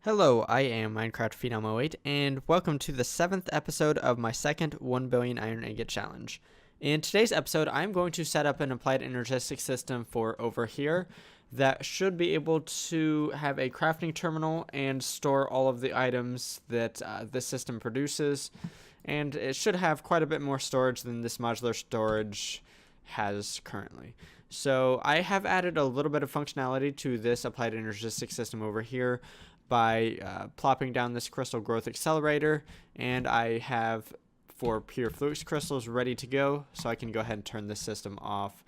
Hello, I am Minecraft 08, and welcome to the 7th episode of my second 1 Billion Iron Ingot Challenge. In today's episode, I'm going to set up an Applied Energistics system for over here that should be able to have a crafting terminal and store all of the items that this system produces, and it should have quite a bit more storage than this modular storage has currently. So I have added a little bit of functionality to this Applied Energistics system over here by plopping down this crystal growth accelerator, and I have 4 pure flux crystals ready to go, so I can go ahead and turn this system off.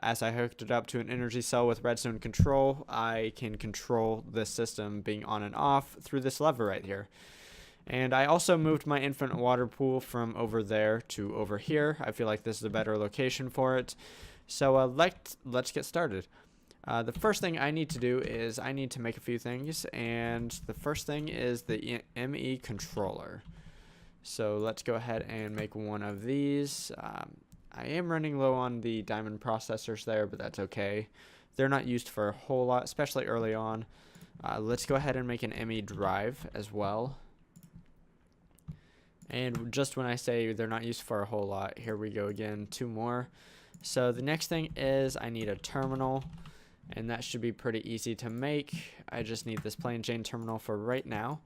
As I hooked it up to an energy cell with redstone control, I can control this system being on and off through this lever right here. And I also moved my infinite water pool from over there to over here. I feel like this is a better location for it. So let's get started. The first thing I need to do is I need to make a few things, and the first thing is the ME controller. So let's go ahead and make one of these. I am running low on the diamond processors there, but that's okay. They're not used for a whole lot, especially early on. Let's go ahead and make an ME drive as well. And just when I say they're not used for a whole lot, here we go again, 2 more. So the next thing is I need a terminal, and that should be pretty easy to make. I just need this plain Jane terminal for right now,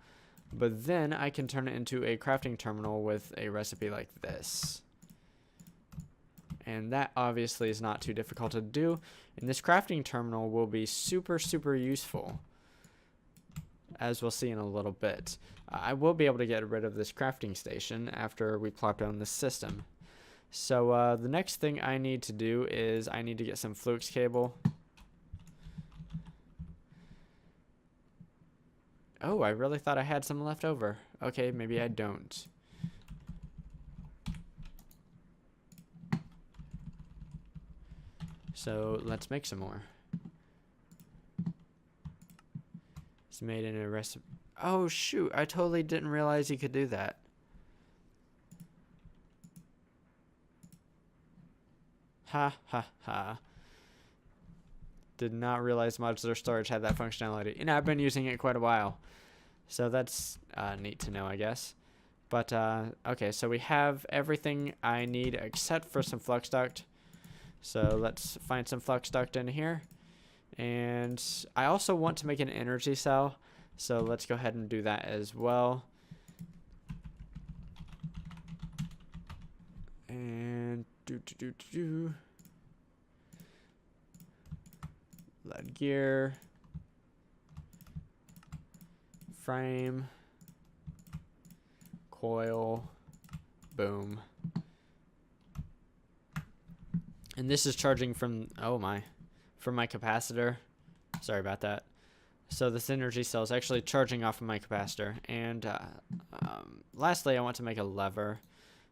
but then I can turn it into a crafting terminal with a recipe like this. And that obviously is not too difficult to do, and this crafting terminal will be super useful, as we'll see in a little bit. I will be able to get rid of this crafting station after we plop down this system. So the next thing I need to do is I need to get some flux cable. Oh, I really thought I had some left over. Okay, maybe I don't. So let's make some more. It's made in a recipe. Oh shoot, I totally didn't realize you could do that. Ha ha ha. Did not realize modular storage had that functionality, and I've been using it quite a while. So that's neat to know, I guess. But okay, so we have everything I need except for some flux duct. So let's find some flux duct in here. And I also want to make an energy cell, so let's go ahead and do that as well. And lead gear, frame, coil, boom. And this is charging from, from my capacitor. Sorry about that. So this energy cell is actually charging off of my capacitor. And lastly, I want to make a lever.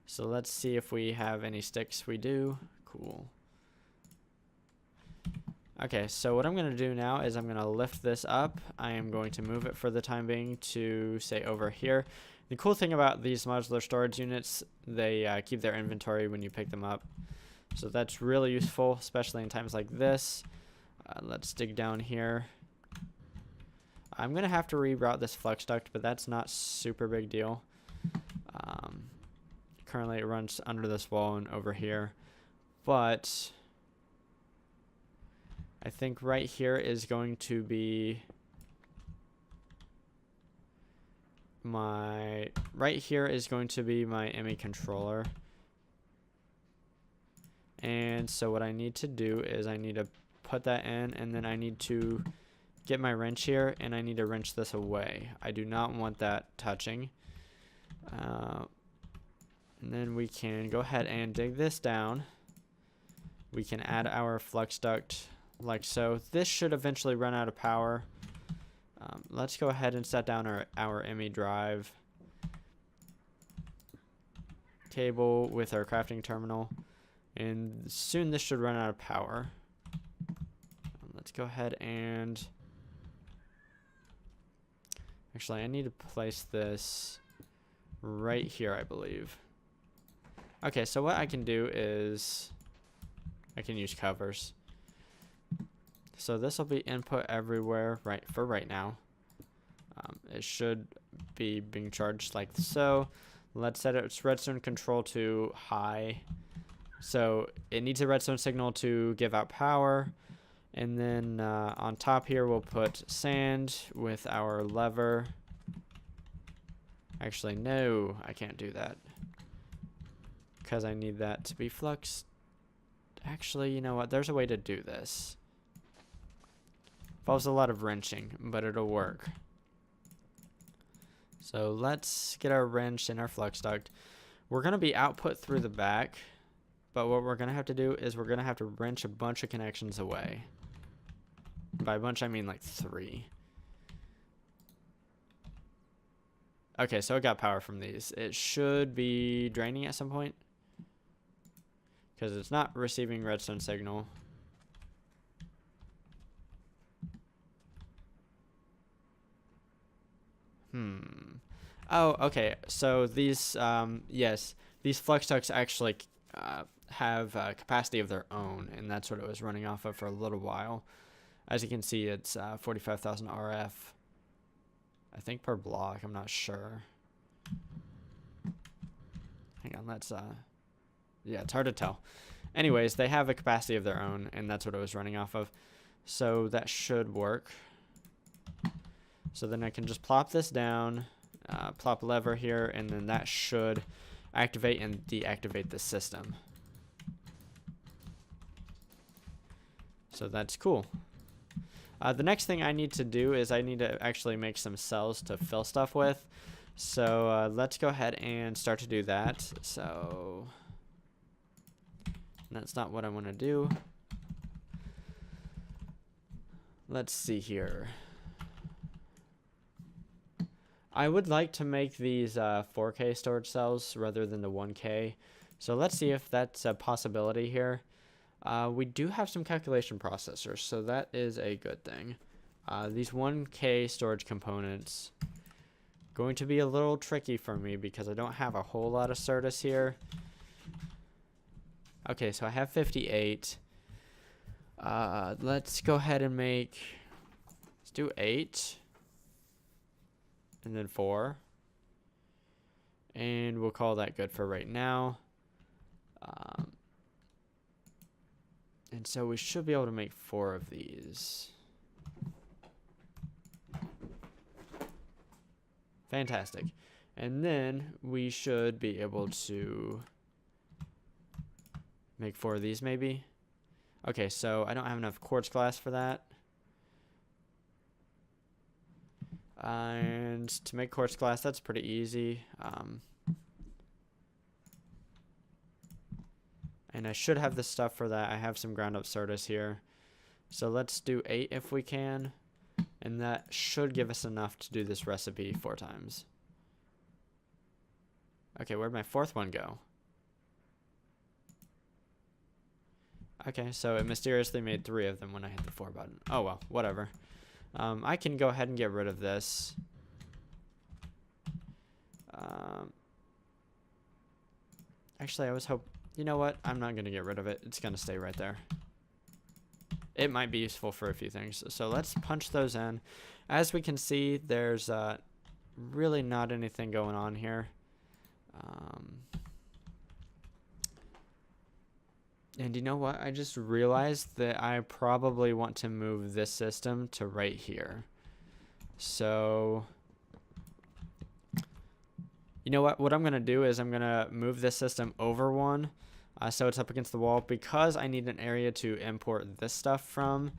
So let's see if we have any sticks. We do. Cool. Okay, so what I'm going to do now is I'm going to lift this up. I am going to move it for the time being to, say, over here. The cool thing about these modular storage units, they keep their inventory when you pick them up. So that's really useful, especially in times like this. Let's dig down here. I'm going to have to reroute this flux duct, but that's not super big deal. Currently it runs under this wall and over here. But I think right here is going to be my ME controller. And so what I need to do is I need to put that in, and then I need to get my wrench here, and I need to wrench this away. I do not want that touching. And then we can go ahead and dig this down. We can add our flux duct like so. This should eventually run out of power. Let's go ahead and set down our ME drive cable with our crafting terminal. And soon this should run out of power. Let's go ahead and... Actually, I need to place this right here, I believe. Okay, so what I can do is I can use covers. So this will be input everywhere for right now. It should be being charged like so. Let's set its redstone control to high. So it needs a redstone signal to give out power. And then on top here, we'll put sand with our lever. Actually, no, I can't do that, because I need that to be fluxed. Actually, you know what? There's a way to do this. Involves a lot of wrenching, but it'll work. So let's get our wrench and our flux duct. We're going to be output through the back, but what we're going to have to do is we're going to have to wrench a bunch of connections away. By a bunch, I mean like 3. Okay, so it got power from these. It should be draining at some point, because it's not receiving redstone signal. Oh, okay. So these, yes, these flux ducts actually have a capacity of their own, and that's what it was running off of for a little while. As you can see, it's 45,000 RF, I think, per block. I'm not sure. Hang on, let's, yeah, it's hard to tell. Anyways, they have a capacity of their own, and that's what it was running off of. So that should work. So then I can just plop this down, plop lever here, and then that should activate and deactivate the system. So that's cool. The next thing I need to do is I need to actually make some cells to fill stuff with. So let's go ahead and start to do that. So that's not what I want to do. Let's see here. I would like to make these 4K storage cells rather than the 1K. So let's see if that's a possibility here. We do have some calculation processors, so that is a good thing. These 1K storage components going to be a little tricky for me because I don't have a whole lot of Certus here. Okay, so I have 58. Let's go ahead and let's do 8. And then 4. And we'll call that good for right now. And so we should be able to make 4 of these. Fantastic. And then we should be able to make 4 of these maybe. Okay, so I don't have enough quartz glass for that. And to make quartz glass, that's pretty easy. And I should have the stuff for that. I have some ground up Certus here. So let's do 8 if we can. And that should give us enough to do this recipe 4 times. Okay, where'd my 4th one go? Okay, so it mysteriously made 3 of them when I hit the 4 button. Oh well, whatever. I can go ahead and get rid of this. Actually, I was you know what? I'm not going to get rid of it. It's going to stay right there. It might be useful for a few things. So let's punch those in. As we can see, there's really not anything going on here. And you know what? I just realized that I probably want to move this system to right here. So you know what? What I'm going to do is I'm going to move this system over 1 so it's up against the wall, because I need an area to import this stuff from.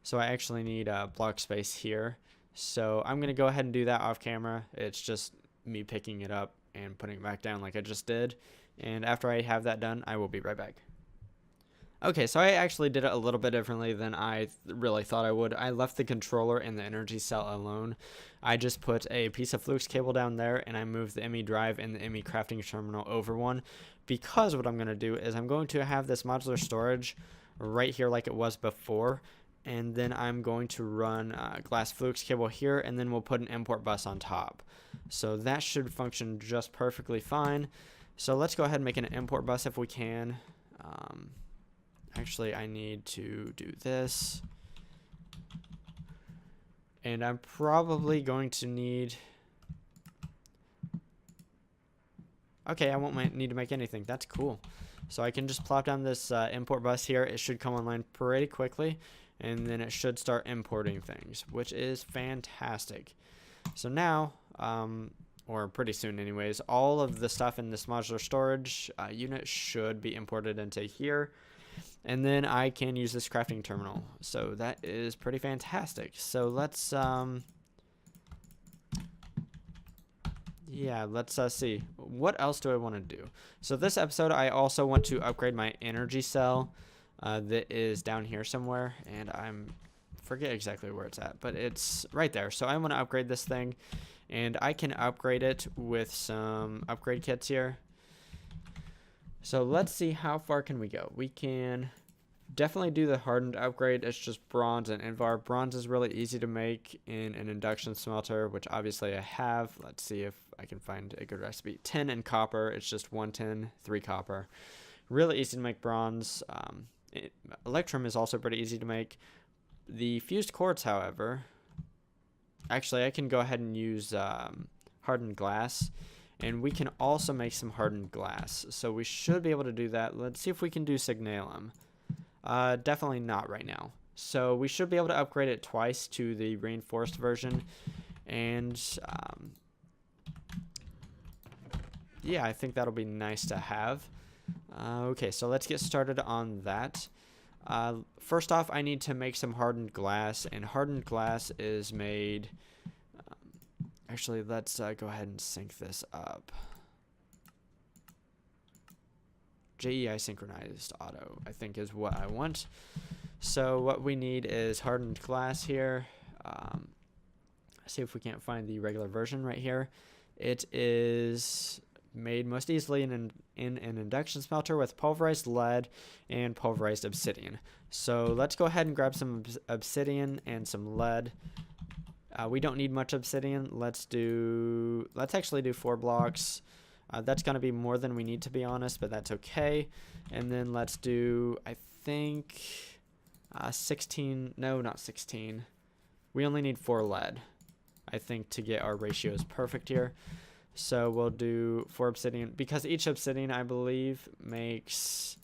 So I actually need a block space here. So I'm going to go ahead and do that off camera. It's just me picking it up and putting it back down like I just did. And after I have that done, I will be right back. Okay, so I actually did it a little bit differently than I really thought I would. I left the controller and the energy cell alone. I just put a piece of flux cable down there, and I moved the ME drive and the ME crafting terminal over 1, because what I'm going to do is I'm going to have this modular storage right here like it was before, and then I'm going to run glass flux cable here, and then we'll put an import bus on top. So that should function just perfectly fine. So let's go ahead and make an import bus if we can. Actually, I need to do this. And I'm probably going to need... Okay, I won't need to make anything. That's cool. So I can just plop down this import bus here. It should come online pretty quickly, and then it should start importing things, which is fantastic. So now, or pretty soon anyways, all of the stuff in this modular storage unit should be imported into here, and then I can use this crafting terminal. So that is pretty fantastic. So let's see. What else do I want to do? So this episode, I also want to upgrade my energy cell that is down here somewhere, and forget exactly where it's at, but it's right there. So I want to upgrade this thing, and I can upgrade it with some upgrade kits here. So let's see, how far can we go? We can definitely do the hardened upgrade. It's just bronze and Invar. Bronze is really easy to make in an induction smelter, which obviously I have. Let's see if I can find a good recipe. Tin and copper. It's just 1 tin, 3 copper. Really easy to make bronze. Electrum is also pretty easy to make. The fused quartz, however, actually I can go ahead and use hardened glass, and we can also make some hardened glass. So we should be able to do that. Let's see if we can do signalum. Definitely not right now. So we should be able to upgrade it twice to the reinforced version, and yeah, I think that'll be nice to have. Okay, so let's get started on that. First off, I need to make some hardened glass, and hardened glass is made... actually, let's go ahead and sync this up. JEI synchronized auto, I think, is what I want. So what we need is hardened glass here. See if we can't find the regular version right here. It is made most easily in an induction smelter with pulverized lead and pulverized obsidian. So let's go ahead and grab some obsidian and some lead. We don't need much obsidian. Let's actually do 4 blocks. That's going to be more than we need, to be honest, but that's okay. And then let's do, I think, 16. No, not 16. We only need 4 lead, I think, to get our ratios perfect here. So we'll do 4 obsidian, because each obsidian, I believe, makes,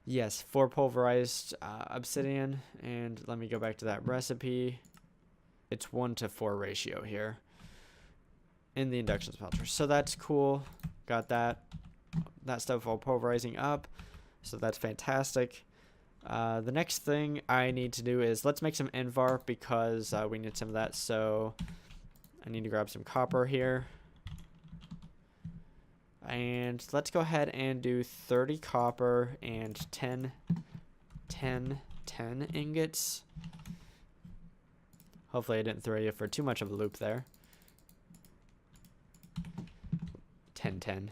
yes, 4 pulverized obsidian. And let me go back to that recipe. It's 1:4 ratio here in the induction smelter. So that's cool. Got that stuff all pulverizing up. So that's fantastic. The next thing I need to do is let's make some Invar, because we need some of that. So I need to grab some copper here. And let's go ahead and do 30 copper and 10 ingots. Hopefully I didn't throw you for too much of a loop there. 10.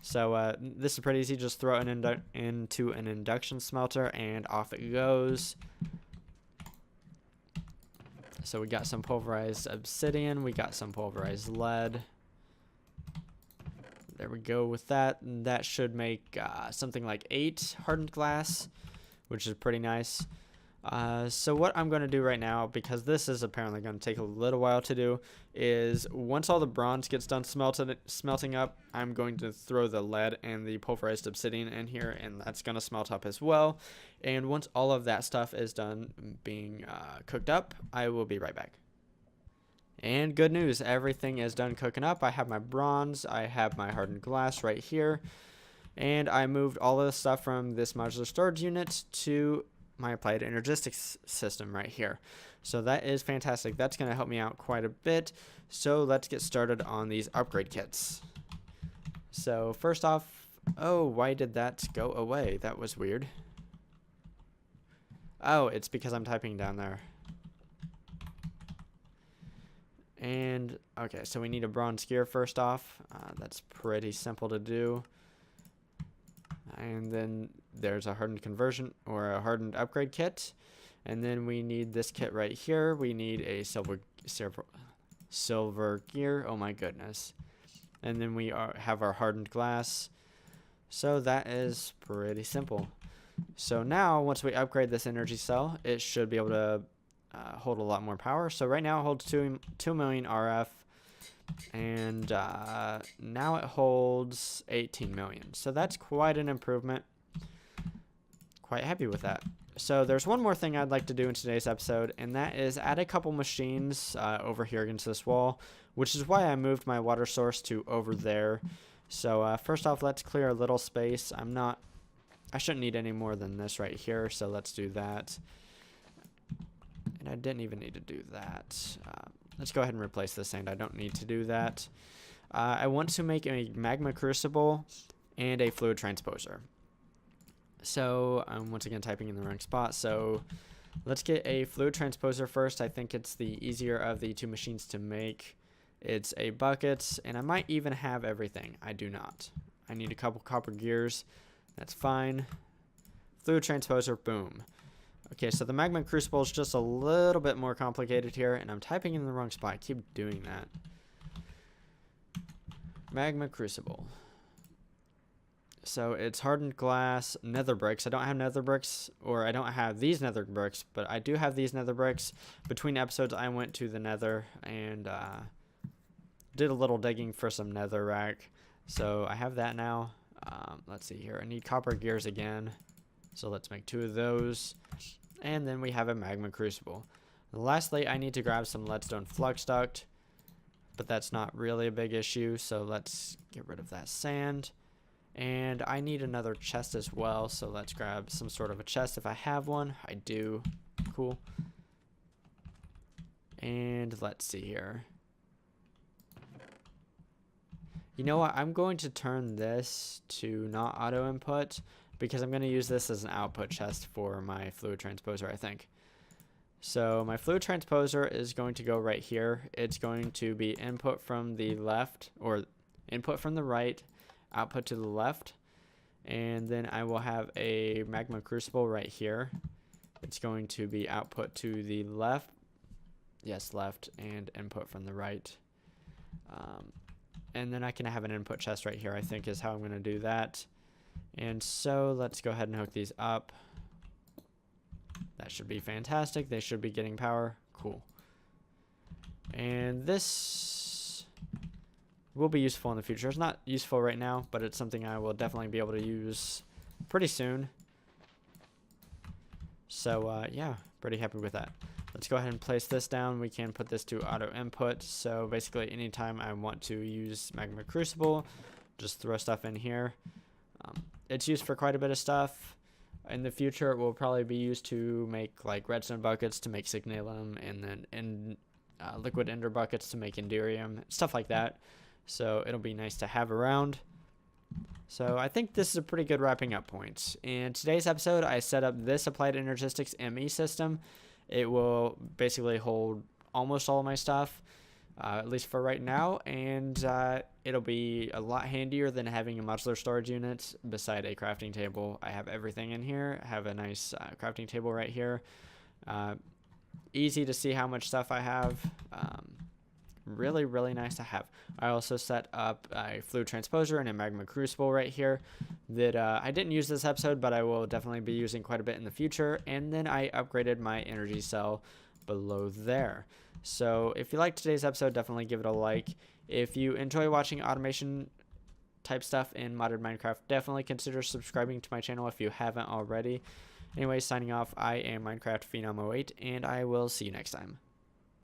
So this is pretty easy. Just throw it into an induction smelter and off it goes. So we got some pulverized obsidian. We got some pulverized lead. There we go with that. And that should make something like 8 hardened glass, which is pretty nice. So what I'm going to do right now, because this is apparently going to take a little while to do, is once all the bronze gets done smelting up, I'm going to throw the lead and the pulverized obsidian in here, and that's going to smelt up as well. And once all of that stuff is done being cooked up, I will be right back. And good news, everything is done cooking up. I have my bronze, I have my hardened glass right here, and I moved all of the stuff from this modular storage unit to my Applied Energistics system right here. So that is fantastic. That's going to help me out quite a bit. So let's get started on these upgrade kits. So first off, oh, why did that go away? That was weird. Oh, it's because I'm typing down there. And okay, so we need a bronze gear first off. That's pretty simple to do. And then there's a hardened conversion or a hardened upgrade kit. And then we need this kit right here. We need a silver gear. Oh my goodness. And then we have our hardened glass. So that is pretty simple. So now once we upgrade this energy cell, it should be able to hold a lot more power. So right now it holds 2 million RF, and now it holds 18 million. So that's quite an improvement. Quite happy with that. So there's one more thing I'd like to do in today's episode, and that is add a couple machines over here against this wall, which is why I moved my water source to over there. So first off, let's clear a little space. I shouldn't need any more than this right here, so let's do that. And I didn't even need to do that. Let's go ahead and replace this sand. I don't need to do that. I want to make a magma crucible and a fluid transposer. So I'm once again typing in the wrong spot. So let's get a fluid transposer first. I think it's the easier of the two machines to make. It's a bucket, and I might even have everything. I do not. I need a couple copper gears. That's fine. Fluid transposer, boom. Okay, so the magma crucible is just a little bit more complicated here, and I'm typing in the wrong spot. I keep doing that. Magma crucible. So it's hardened glass, nether bricks. I don't have nether bricks, or I don't have these nether bricks, but I do have these nether bricks. Between episodes, I went to the nether and did a little digging for some nether rack. So I have that now. Let's see here. I need copper gears again. So let's make 2 of those. And then we have a magma crucible. And lastly, I need to grab some leadstone flux duct, but that's not really a big issue. So let's get rid of that sand. And I need another chest as well, so let's grab some sort of a chest if I have one. I do. Cool. And let's see here. You know what? I'm going to turn this to not auto input because I'm going to use this as an output chest for my fluid transposer, I think. So my fluid transposer is going to go right here. It's going to be input from the left, or input from the right, output to the left, and then I will have a magma crucible right here. It's going to be output to the left, yes, left, and input from the right. And then I can have an input chest right here, I think is how I'm going to do that. And so let's go ahead and hook these up. That should be fantastic. They should be getting power. Cool. And this will be useful in the future. It's not useful right now, but it's something I will definitely be able to use pretty soon. So yeah, pretty happy with that. Let's go ahead and place this down. We can put this to auto input. So basically anytime I want to use magma crucible, just throw stuff in here. It's used for quite a bit of stuff. In the future, it will probably be used to make like redstone buckets to make signalum, and then liquid ender buckets to make enderium, stuff like that. So it'll be nice to have around. So I think this is a pretty good wrapping up point. In today's episode, I set up this Applied Energistics ME system. It will basically hold almost all of my stuff, at least for right now, and it'll be a lot handier than having a modular storage unit beside a crafting table. I have everything in here. I have a nice crafting table right here. Easy to see how much stuff I have. Really, really nice to have. I also set up a fluid transposer and a magma crucible right here that I didn't use this episode, but I will definitely be using quite a bit in the future. And then I upgraded my energy cell below there. So if you liked today's episode, definitely give it a like. If you enjoy watching automation type stuff in modded Minecraft, definitely consider subscribing to my channel if you haven't already. Anyway, signing off, I am Minecraft Phenom 08, and I will see you next time.